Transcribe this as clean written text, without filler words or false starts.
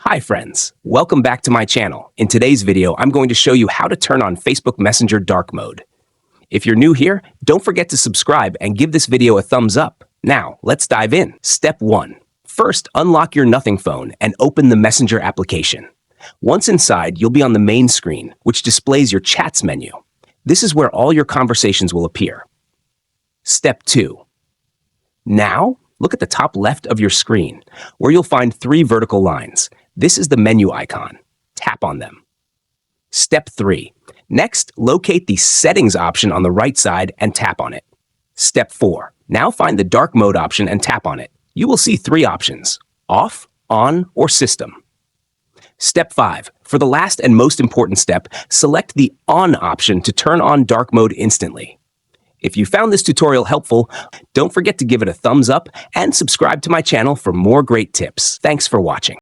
Hi friends, welcome back to my channel. In today's video, I'm going to show you how to turn on Facebook Messenger dark mode. If you're new here, don't forget to subscribe and give this video a thumbs up. Now, let's dive in. Step 1. First, unlock your Nothing phone and open the Messenger application. Once inside, you'll be on the main screen, which displays your Chats menu. This is where all your conversations will appear. Step 2. Now, look at the top left of your screen, where you'll find 3 vertical lines. This is the menu icon. Tap on them. Step 3. Next, locate the Settings option on the right side and tap on it. Step 4. Now find the dark mode option and tap on it. You will see 3 options: off, on, or system. Step 5. For the last and most important step, select the on option to turn on dark mode instantly. If you found this tutorial helpful, don't forget to give it a thumbs up and subscribe to my channel for more great tips. Thanks for watching.